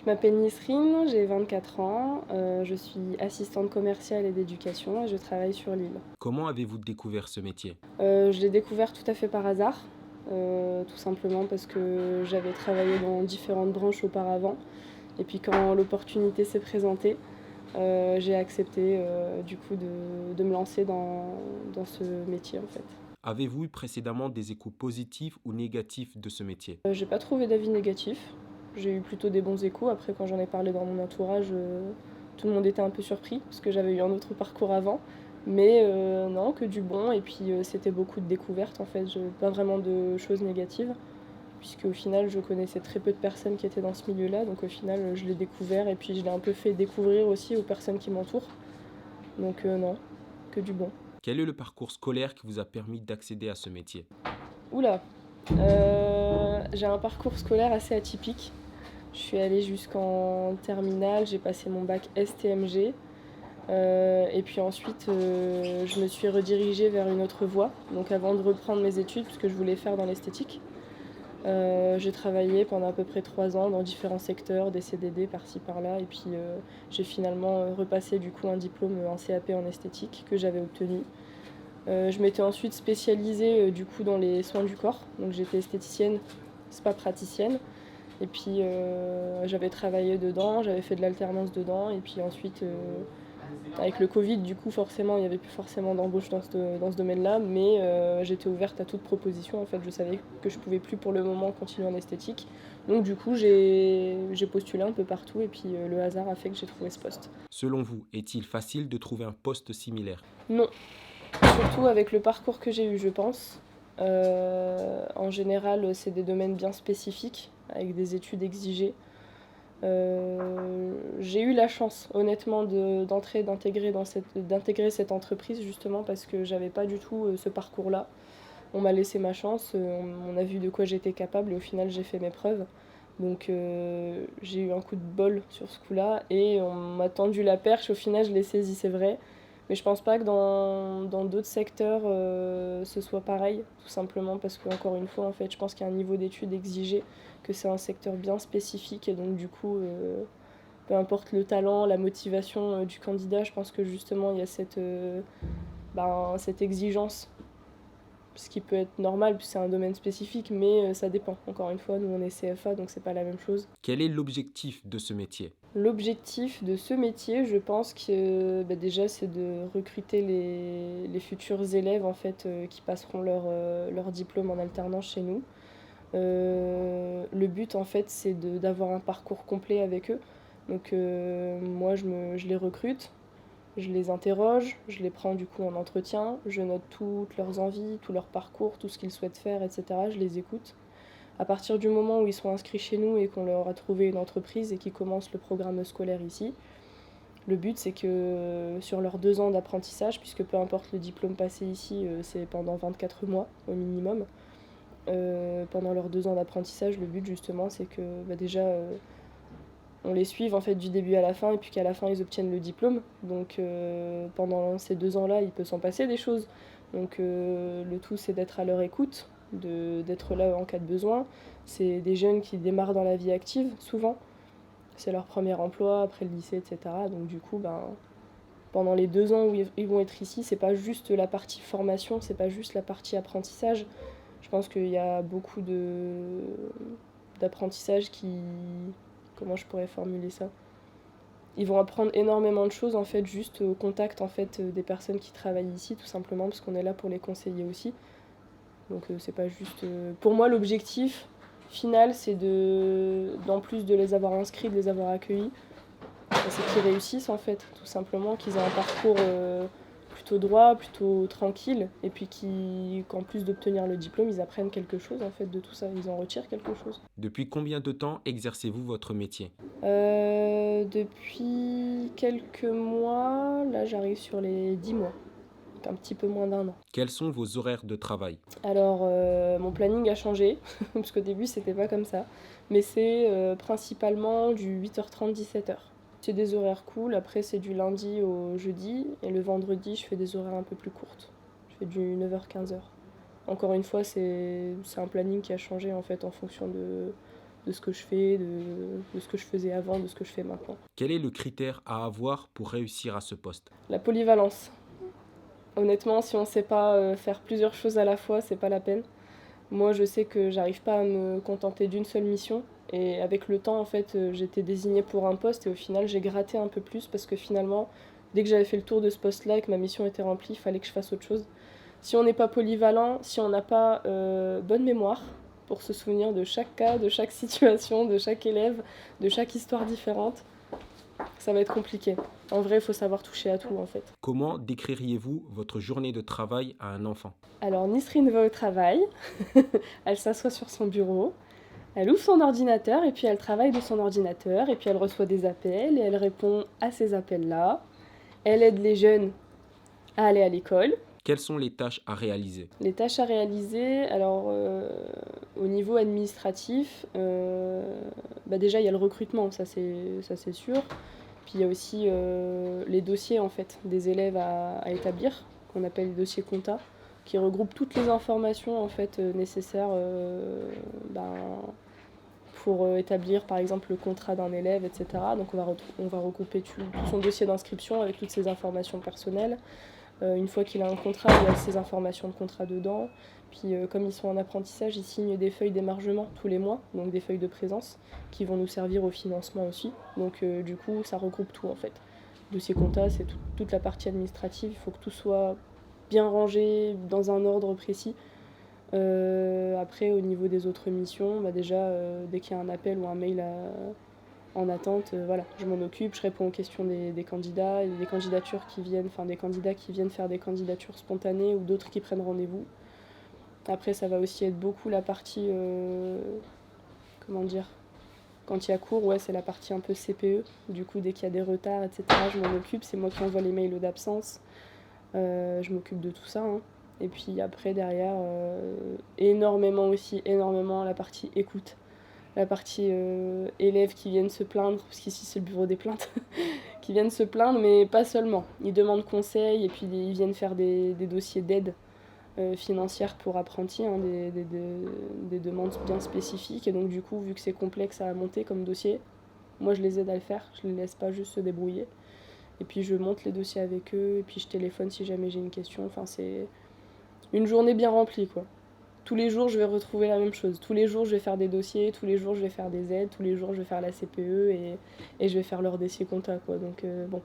Je m'appelle Nisrine, j'ai 24 ans, je suis assistante commerciale et d'éducation et je travaille sur Lille. Comment avez-vous découvert ce métier? Je l'ai découvert tout à fait par hasard, tout simplement parce que j'avais travaillé dans différentes branches auparavant et puis quand l'opportunité s'est présentée, j'ai accepté du coup de me lancer dans ce métier en fait. Avez-vous eu précédemment des échos positifs ou négatifs de ce métier? J'ai pas trouvé d'avis négatifs, j'ai eu plutôt des bons échos. Après quand j'en ai parlé dans mon entourage, tout le monde était un peu surpris parce que j'avais eu un autre parcours avant. Mais non, que du bon et puis c'était beaucoup de découvertes en fait, pas vraiment de choses négatives puisque au final je connaissais très peu de personnes qui étaient dans ce milieu-là, donc au final je l'ai découvert et puis je l'ai un peu fait découvrir aussi aux personnes qui m'entourent. Donc non, que du bon. Quel est le parcours scolaire qui vous a permis d'accéder à ce métier? Oula, j'ai un parcours scolaire assez atypique. Je suis allée jusqu'en terminale, j'ai passé mon bac STMG. Et puis ensuite, je me suis redirigée vers une autre voie. Donc avant de reprendre mes études, puisque je voulais faire dans l'esthétique, j'ai travaillé pendant à peu près 3 ans dans différents secteurs, des CDD par-ci par-là. Et puis j'ai finalement repassé du coup un diplôme en CAP en esthétique que j'avais obtenu. Je m'étais ensuite spécialisée du coup dans les soins du corps. Donc j'étais esthéticienne, spa praticienne. Et puis j'avais travaillé dedans, j'avais fait de l'alternance dedans. Et puis ensuite, avec le Covid, du coup, forcément, il n'y avait plus forcément d'embauche dans ce domaine-là. Mais j'étais ouverte à toute proposition. En fait, je savais que je ne pouvais plus pour le moment continuer en esthétique. Donc du coup, j'ai postulé un peu partout. Et puis le hasard a fait que j'ai trouvé ce poste. Selon vous, est-il facile de trouver un poste similaire? Non, surtout avec le parcours que j'ai eu, je pense. En général, c'est des domaines bien spécifiques, avec des études exigées. J'ai eu la chance, honnêtement, d'intégrer cette entreprise, justement, parce que j'avais pas du tout ce parcours-là. On m'a laissé ma chance, on a vu de quoi j'étais capable, et au final, j'ai fait mes preuves. Donc j'ai eu un coup de bol sur ce coup-là, et on m'a tendu la perche, au final, je l'ai saisie, c'est vrai. Mais je pense pas que dans d'autres secteurs ce soit pareil, tout simplement parce que encore une fois en fait je pense qu'il y a un niveau d'études exigé, que c'est un secteur bien spécifique et donc du coup peu importe le talent, la motivation du candidat, je pense que justement il y a cette exigence, ce qui peut être normal puisque c'est un domaine spécifique, mais ça dépend. Encore une fois, nous on est CFA donc c'est pas la même chose. Quel est l'objectif de ce métier? L'objectif de ce métier, je pense que déjà, c'est de recruter les futurs élèves en fait, qui passeront leur diplôme en alternance chez nous. Le but, en fait, c'est d'avoir un parcours complet avec eux. Donc, moi, je les recrute, je les interroge, je les prends du coup en entretien, je note toutes leurs envies, tout leur parcours, tout ce qu'ils souhaitent faire, etc. Je les écoute. À partir du moment où ils sont inscrits chez nous et qu'on leur a trouvé une entreprise et qu'ils commencent le programme scolaire ici, le but c'est que sur leurs 2 ans d'apprentissage, puisque peu importe le diplôme passé ici, c'est pendant 24 mois au minimum, pendant leurs 2 ans d'apprentissage, le but justement c'est que déjà on les suive en fait du début à la fin et puis qu'à la fin ils obtiennent le diplôme. Donc pendant ces 2 ans-là, il peut s'en passer des choses. Donc le tout c'est d'être à leur écoute, d'être là en cas de besoin. C'est des jeunes qui démarrent dans la vie active souvent. C'est leur premier emploi après le lycée, etc. Donc du coup, pendant les 2 ans où ils vont être ici, c'est pas juste la partie formation, c'est pas juste la partie apprentissage. Je pense qu'il y a beaucoup d'apprentissage qui... Comment je pourrais formuler ça? Ils vont apprendre énormément de choses en fait juste au contact en fait des personnes qui travaillent ici tout simplement parce qu'on est là pour les conseiller aussi. Donc c'est pas juste pour moi l'objectif final c'est d'en plus de les avoir inscrits, de les avoir accueillis, c'est qu'ils réussissent en fait tout simplement, qu'ils aient un parcours plutôt droit, plutôt tranquille et puis qu'en plus d'obtenir le diplôme, ils apprennent quelque chose en fait de tout ça, ils en retirent quelque chose. Depuis combien de temps exercez-vous votre métier? Depuis quelques mois, là j'arrive sur les 10 mois, donc un petit peu moins d'1 an. Quels sont vos horaires de travail? Alors mon planning a changé, parce qu'au début c'était pas comme ça, mais c'est principalement du 8h30 17h. C'est des horaires cool, après c'est du lundi au jeudi, et le vendredi je fais des horaires un peu plus courtes. Je fais du 9h 15h. Encore une fois c'est un planning qui a changé en fait en fonction de ce que je fais, de ce que je faisais avant, de ce que je fais maintenant. Quel est le critère à avoir pour réussir à ce poste? La polyvalence. Honnêtement, si on ne sait pas faire plusieurs choses à la fois, c'est pas la peine. Moi, je sais que j'arrive pas à me contenter d'une seule mission. Et avec le temps, en fait, j'étais désignée pour un poste et au final, j'ai gratté un peu plus parce que finalement, dès que j'avais fait le tour de ce poste-là et que ma mission était remplie, il fallait que je fasse autre chose. Si on n'est pas polyvalent, si on n'a pas bonne mémoire pour se souvenir de chaque cas, de chaque situation, de chaque élève, de chaque histoire différente, ça va être compliqué. En vrai, il faut savoir toucher à tout, en fait. Comment décririez-vous votre journée de travail à un enfant? Alors, Nisrine va au travail, elle s'assoit sur son bureau, elle ouvre son ordinateur et puis elle travaille de son ordinateur et puis elle reçoit des appels et elle répond à ces appels-là. Elle aide les jeunes à aller à l'école. Quelles sont les tâches à réaliser? Les tâches à réaliser, alors au niveau administratif, déjà il y a le recrutement, ça c'est sûr. Puis il y a aussi les dossiers en fait des élèves à établir, qu'on appelle les dossiers compta, qui regroupent toutes les informations en fait nécessaires pour établir par exemple le contrat d'un élève, etc. Donc on va regrouper tout son dossier d'inscription avec toutes ses informations personnelles. Une fois qu'il a un contrat, il y a ses informations de contrat dedans. Puis comme ils sont en apprentissage, ils signent des feuilles d'émargement tous les mois, donc des feuilles de présence, qui vont nous servir au financement aussi. Donc du coup, ça regroupe tout en fait. Dossier compta, c'est toute la partie administrative, il faut que tout soit bien rangé, dans un ordre précis. Après, au niveau des autres missions, déjà, dès qu'il y a un appel ou un mail en attente, voilà, je m'en occupe, je réponds aux questions des candidats, et des candidatures qui viennent, enfin des candidats qui viennent faire des candidatures spontanées ou d'autres qui prennent rendez-vous. Après, ça va aussi être beaucoup la partie, comment dire, quand il y a cours, ouais, c'est la partie un peu CPE. Du coup, dès qu'il y a des retards, etc., je m'en occupe, c'est moi qui envoie les mails d'absence. Je m'occupe de tout ça, hein. Et puis après, derrière, énormément la partie écoute. La partie élèves qui viennent se plaindre, parce qu'ici c'est le bureau des plaintes, qui viennent se plaindre, mais pas seulement. Ils demandent conseil et puis ils viennent faire des dossiers d'aide financière pour apprentis, hein, des demandes bien spécifiques. Et donc du coup, vu que c'est complexe à monter comme dossier, moi je les aide à le faire, je les laisse pas juste se débrouiller. Et puis je monte les dossiers avec eux, et puis je téléphone si jamais j'ai une question. Enfin, c'est une journée bien remplie, quoi. Tous les jours, je vais retrouver la même chose. Tous les jours, je vais faire des dossiers, tous les jours, je vais faire des aides, tous les jours, je vais faire la CPE et je vais faire leur dossier compta, quoi. Donc, bon,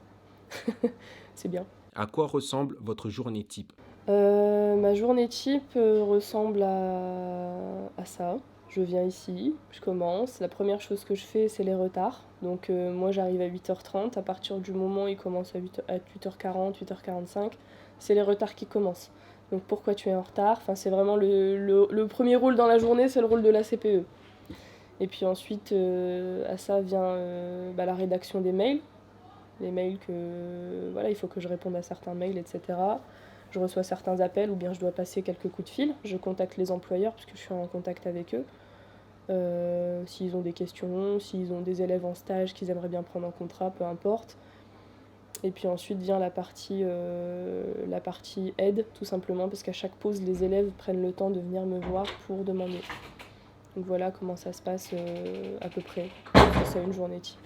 c'est bien. À quoi ressemble votre journée type? Ma journée type ressemble à ça. Je viens ici, je commence. La première chose que je fais, c'est les retards. Donc, moi, j'arrive à 8h30. À partir du moment où il commence à 8h40, 8h45, c'est les retards qui commencent. Donc pourquoi tu es en retard? Enfin, c'est vraiment le premier rôle dans la journée, c'est le rôle de la CPE. Et puis ensuite, à ça vient la rédaction des mails. Les mails que. Voilà, il faut que je réponde à certains mails, etc. Je reçois certains appels ou bien je dois passer quelques coups de fil. Je contacte les employeurs parce que je suis en contact avec eux. S'ils ont des questions, s'ils ont des élèves en stage qu'ils aimeraient bien prendre en contrat, peu importe. Et puis ensuite vient la partie aide, tout simplement, parce qu'à chaque pause, les élèves prennent le temps de venir me voir pour demander. Donc voilà comment ça se passe à peu près. C'est une journée type.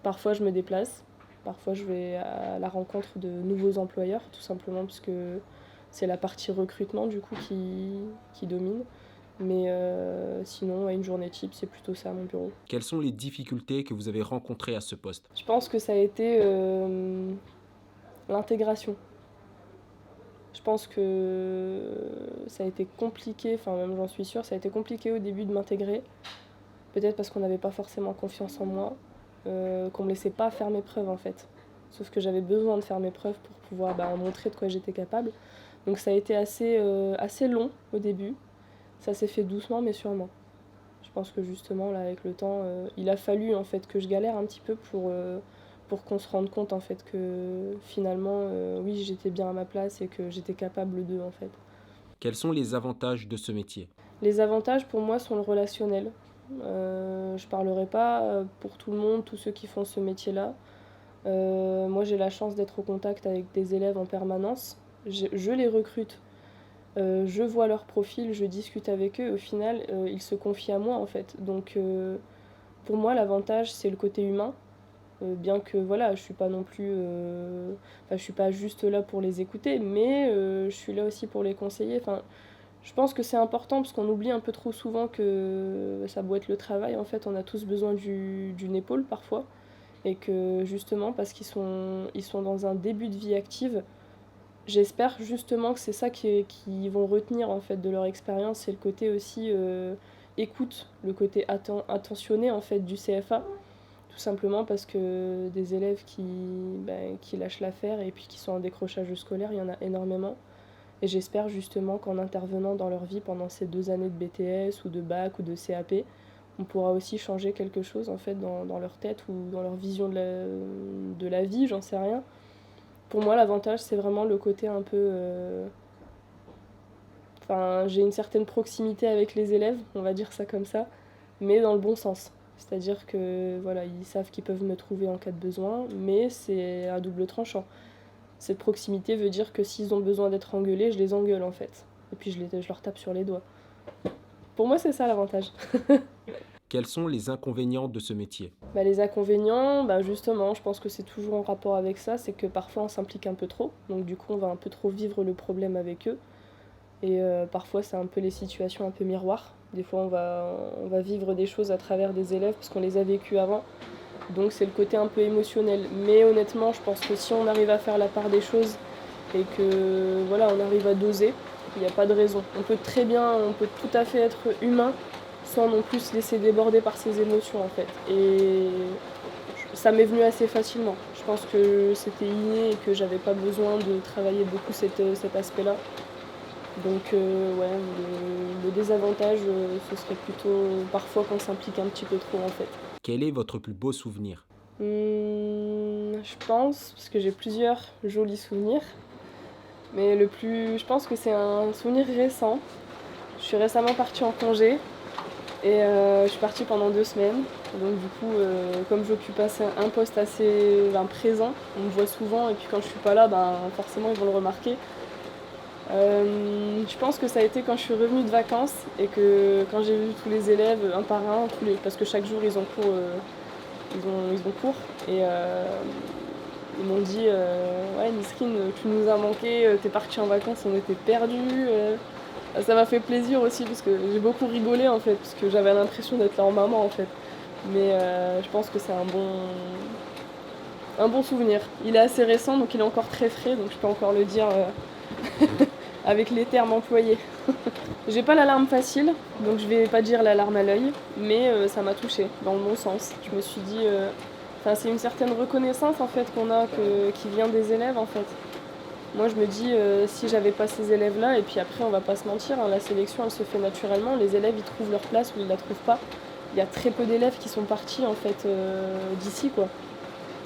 Parfois, je me déplace. Parfois, je vais à la rencontre de nouveaux employeurs, tout simplement, parce que c'est la partie recrutement, du coup, qui domine. Mais sinon, une journée type, c'est plutôt ça, mon bureau. Quelles sont les difficultés que vous avez rencontrées à ce poste? Je pense que ça a été l'intégration. Je pense que ça a été compliqué, enfin même j'en suis sûre, ça a été compliqué au début de m'intégrer. Peut-être parce qu'on n'avait pas forcément confiance en moi, qu'on me laissait pas faire mes preuves en fait. Sauf que j'avais besoin de faire mes preuves pour pouvoir montrer de quoi j'étais capable. Donc ça a été assez long au début. Ça s'est fait doucement mais sûrement. Je pense que justement là avec le temps, il a fallu en fait que je galère un petit peu pour qu'on se rende compte en fait que finalement oui j'étais bien à ma place et que j'étais capable d'eux en fait. Quels sont les avantages de ce métier? Les avantages pour moi sont le relationnel. Je parlerai pas pour tout le monde, tous ceux qui font ce métier-là. Moi j'ai la chance d'être au contact avec des élèves en permanence. Je les recrute, je vois leur profil, je discute avec eux. Au final ils se confient à moi en fait. Donc Pour moi, l'avantage, c'est le côté humain. Bien que voilà, je suis pas non plus, enfin, je suis pas juste là pour les écouter, mais je suis là aussi pour les conseiller. Enfin, je pense que c'est important parce qu'on oublie un peu trop souvent que ça doit être le travail. En fait, on a tous besoin d'une épaule parfois. Et que justement, parce ils sont dans un début de vie active, j'espère justement que c'est ça qui vont retenir en fait de leur expérience, c'est le côté aussi écoute, le côté attentionné en fait du CFA, tout simplement parce que des élèves qui lâchent l'affaire et puis qui sont en décrochage scolaire, il y en a énormément. Et j'espère justement qu'en intervenant dans leur vie pendant ces 2 années de BTS ou de bac ou de CAP, on pourra aussi changer quelque chose en fait dans leur tête ou dans leur vision de la vie, j'en sais rien. Pour moi, l'avantage, c'est vraiment le côté un peu. Enfin, j'ai une certaine proximité avec les élèves, on va dire ça comme ça, mais dans le bon sens. C'est-à-dire que voilà, ils savent qu'ils peuvent me trouver en cas de besoin, mais c'est à double tranchant. Cette proximité veut dire que s'ils ont besoin d'être engueulés, je les engueule en fait. Et puis je leur tape sur les doigts. Pour moi, c'est ça l'avantage. Quels sont les inconvénients de ce métier? Bah, les inconvénients, bah, justement, je pense que c'est toujours en rapport avec ça, c'est que parfois on s'implique un peu trop, donc du coup on va un peu trop vivre le problème avec eux. Et parfois c'est un peu les situations un peu miroirs. Des fois on va vivre des choses à travers des élèves parce qu'on les a vécues avant. Donc c'est le côté un peu émotionnel. Mais honnêtement, je pense que si on arrive à faire la part des choses et que voilà, on arrive à doser, il n'y a pas de raison. On peut tout à fait être humain sans non plus se laisser déborder par ses émotions en fait. Et ça m'est venu assez facilement. Je pense que c'était inné et que j'avais pas besoin de travailler beaucoup cet aspect-là. Donc ouais, le désavantage, ce serait plutôt parfois qu'on s'implique un petit peu trop en fait. Quel est votre plus beau souvenir? Je pense, parce que j'ai plusieurs jolis souvenirs, mais je pense que c'est un souvenir récent. Je suis récemment partie en congé et je suis partie pendant 2 semaines. Donc du coup, comme j'occupe un poste assez présent, on me voit souvent et puis quand je suis pas là, forcément ils vont le remarquer. Je pense que ça a été quand je suis revenue de vacances et que quand j'ai vu tous les élèves un par un, parce que chaque jour ils ont cours, ils ont cours et ils m'ont dit ouais Nisrine, tu nous as manqué, t'es partie en vacances, on était perdus. Ça m'a fait plaisir aussi parce que j'ai beaucoup rigolé en fait parce que j'avais l'impression d'être là en maman en fait. Mais je pense que c'est un bon souvenir. Il est assez récent donc il est encore très frais donc je peux encore le dire avec les termes employés. J'ai pas l'alarme facile, donc je vais pas dire l'alarme à l'œil, mais ça m'a touchée, dans le bon sens. Je me suis dit, c'est une certaine reconnaissance en fait qui vient des élèves en fait. Moi je me dis, si j'avais pas ces élèves-là, et puis après on va pas se mentir, hein, la sélection elle se fait naturellement, les élèves ils trouvent leur place ou ils la trouvent pas. Il y a très peu d'élèves qui sont partis en fait d'ici quoi.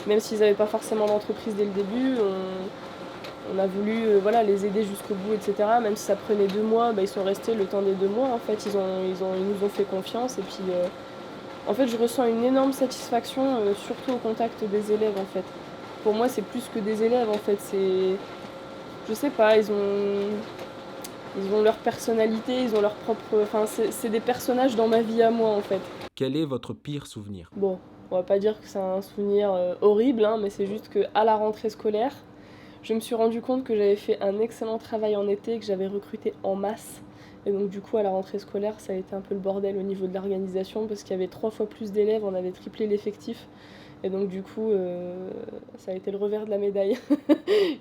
Même s'ils n'avaient pas forcément d'entreprise dès le début, on a voulu voilà, les aider jusqu'au bout, etc. Même si ça prenait 2 mois, ils sont restés le temps des 2 mois. En fait, ils nous ont fait confiance. Et puis, en fait, je ressens une énorme satisfaction, surtout au contact des élèves, en fait. Pour moi, c'est plus que des élèves, en fait. Je sais pas, ils ont leur personnalité, ils ont leur propre... Enfin, c'est des personnages dans ma vie à moi, en fait. Quel est votre pire souvenir? Bon, on va pas dire que c'est un souvenir horrible, hein, mais c'est juste qu'à la rentrée scolaire, je me suis rendu compte que j'avais fait un excellent travail en été, que j'avais recruté en masse. Et donc du coup à la rentrée scolaire ça a été un peu le bordel au niveau de l'organisation parce qu'il y avait 3 fois plus d'élèves, on avait triplé l'effectif. Et donc du coup ça a été le revers de la médaille.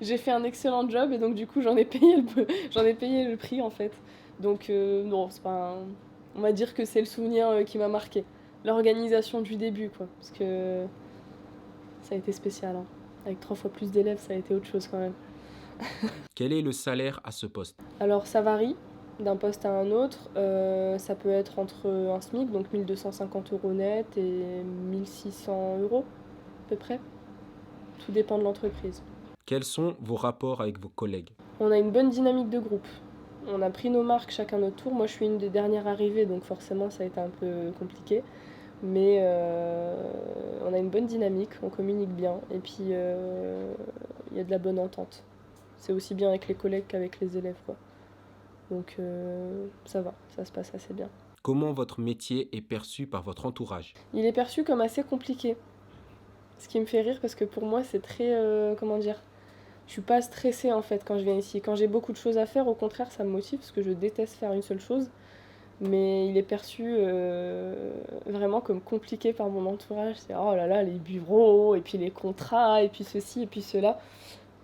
J'ai fait un excellent job et donc du coup j'en ai payé le prix en fait. Donc non, c'est pas un... On va dire que c'est le souvenir qui m'a marqué. L'organisation du début quoi. Parce que ça a été spécial, hein. Avec 3 fois plus d'élèves, ça a été autre chose quand même. Quel est le salaire à ce poste? Alors ça varie d'un poste à un autre. Ça peut être entre un SMIC, donc 1 250 € net, et 1 600 € à peu près. Tout dépend de l'entreprise. Quels sont vos rapports avec vos collègues? On a une bonne dynamique de groupe. On a pris nos marques chacun notre tour. Moi je suis une des dernières arrivées, donc forcément ça a été un peu compliqué. Mais on a une bonne dynamique, on communique bien, et puis il y a de la bonne entente. C'est aussi bien avec les collègues qu'avec les élèves, quoi. Donc ça va, ça se passe assez bien. Comment votre métier est perçu par votre entourage? Il est perçu comme assez compliqué, ce qui me fait rire parce que pour moi c'est très, comment dire? Je suis pas stressée en fait quand je viens ici. Quand j'ai beaucoup de choses à faire, au contraire, ça me motive parce que je déteste faire une seule chose. Mais il est perçu vraiment comme compliqué par mon entourage. C'est oh là là, les bureaux, et puis les contrats, et puis ceci, et puis cela.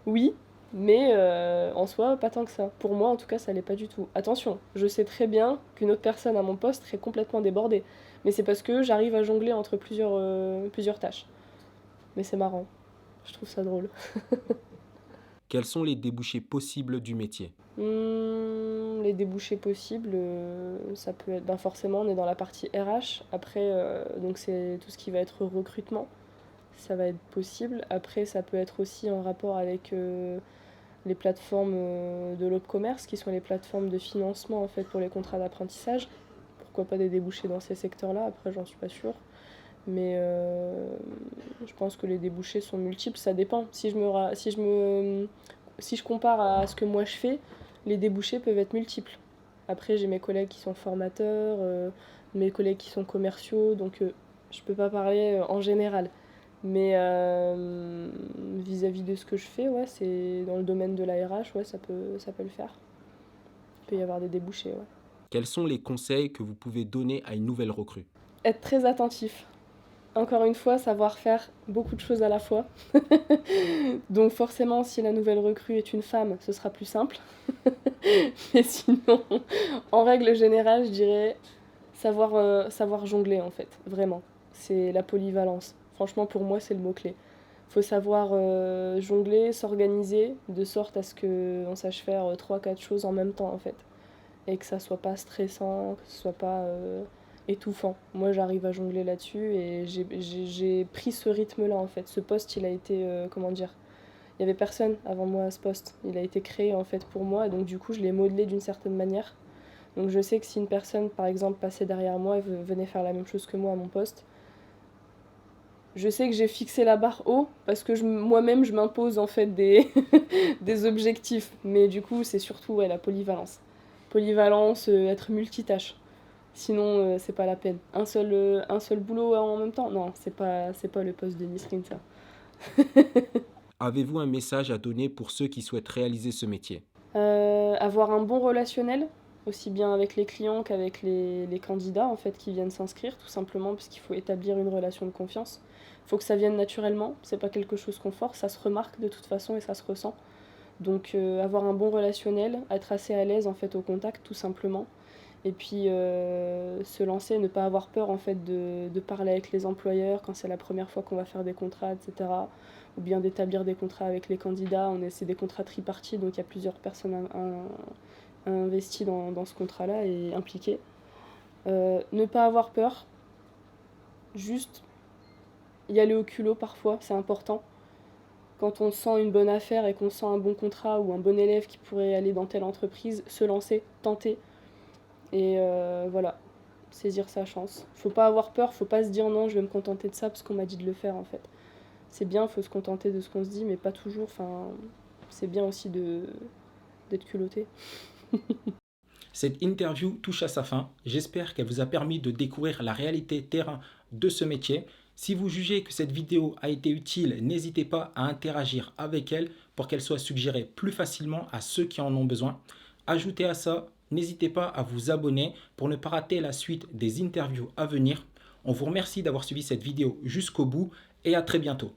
Oui, mais en soi, pas tant que ça. Pour moi, en tout cas, ça l'est pas du tout. Attention, je sais très bien qu'une autre personne à mon poste serait complètement débordée. Mais c'est parce que j'arrive à jongler entre plusieurs tâches. Mais c'est marrant. Je trouve ça drôle. Quels sont les débouchés possibles du métier? Les débouchés possibles, ça peut être ben forcément, on est dans la partie RH. Après, donc c'est tout ce qui va être recrutement, ça va être possible. Après, ça peut être aussi en rapport avec les plateformes de l'Opcommerce, qui sont les plateformes de financement en fait pour les contrats d'apprentissage. Pourquoi pas des débouchés dans ces secteurs-là? Après, j'en suis pas sûre. Mais je pense que les débouchés sont multiples, ça dépend. Si je compare à ce que moi je fais, les débouchés peuvent être multiples. Après, j'ai mes collègues qui sont formateurs, mes collègues qui sont commerciaux, donc je peux pas parler en général. Mais vis-à-vis de ce que je fais, ouais, c'est dans le domaine de la RH, ouais, ça peut le faire. Il peut y avoir des débouchés, ouais. Quels sont les conseils que vous pouvez donner à une nouvelle recrue? Être très attentif. Encore une fois, savoir faire beaucoup de choses à la fois. Donc forcément, si la nouvelle recrue est une femme, ce sera plus simple. Mais sinon, en règle générale, je dirais savoir jongler en fait, vraiment. C'est la polyvalence. Franchement, pour moi, c'est le mot-clé. Faut savoir jongler, s'organiser, de sorte à ce qu'on sache faire 3-4 choses en même temps en fait. Et que ça soit pas stressant, que ce soit pas étouffant. Moi, j'arrive à jongler là-dessus et j'ai pris ce rythme-là en fait. Ce poste, il a été, comment dire, il y avait personne avant moi à ce poste. Il a été créé en fait pour moi, et donc du coup, je l'ai modelé d'une certaine manière. Donc je sais que si une personne, par exemple, passait derrière moi et venait faire la même chose que moi à mon poste, je sais que j'ai fixé la barre haut parce que moi-même, je m'impose en fait des, des objectifs. Mais du coup, c'est surtout ouais, la polyvalence. Polyvalence, être multitâche. Sinon, c'est pas la peine. Un seul boulot en même temps, non, c'est pas le poste de Nisrine, ça. Avez-vous un message à donner pour ceux qui souhaitent réaliser ce métier? Avoir un bon relationnel, aussi bien avec les clients qu'avec les candidats en fait, qui viennent s'inscrire, tout simplement, parce qu'il faut établir une relation de confiance. Il faut que ça vienne naturellement, c'est pas quelque chose qu'on force, ça se remarque de toute façon et ça se ressent. Donc avoir un bon relationnel, être assez à l'aise en fait au contact, tout simplement. Et puis se lancer, ne pas avoir peur en fait de parler avec les employeurs quand c'est la première fois qu'on va faire des contrats, etc. Ou bien d'établir des contrats avec les candidats. C'est des contrats tripartis, donc il y a plusieurs personnes investies dans ce contrat-là et impliquées. Ne pas avoir peur, juste y aller au culot parfois, c'est important. Quand on sent une bonne affaire et qu'on sent un bon contrat ou un bon élève qui pourrait aller dans telle entreprise, se lancer, tenter. Et voilà, saisir sa chance. Faut pas avoir peur, faut pas se dire non, je vais me contenter de ça parce qu'on m'a dit de le faire en fait. C'est bien, faut se contenter de ce qu'on se dit, mais pas toujours. Enfin, c'est bien aussi d'être culotté. Cette interview touche à sa fin. J'espère qu'elle vous a permis de découvrir la réalité terrain de ce métier. Si vous jugez que cette vidéo a été utile, n'hésitez pas à interagir avec elle pour qu'elle soit suggérée plus facilement à ceux qui en ont besoin. Ajoutez à ça, n'hésitez pas à vous abonner pour ne pas rater la suite des interviews à venir. On vous remercie d'avoir suivi cette vidéo jusqu'au bout et à très bientôt.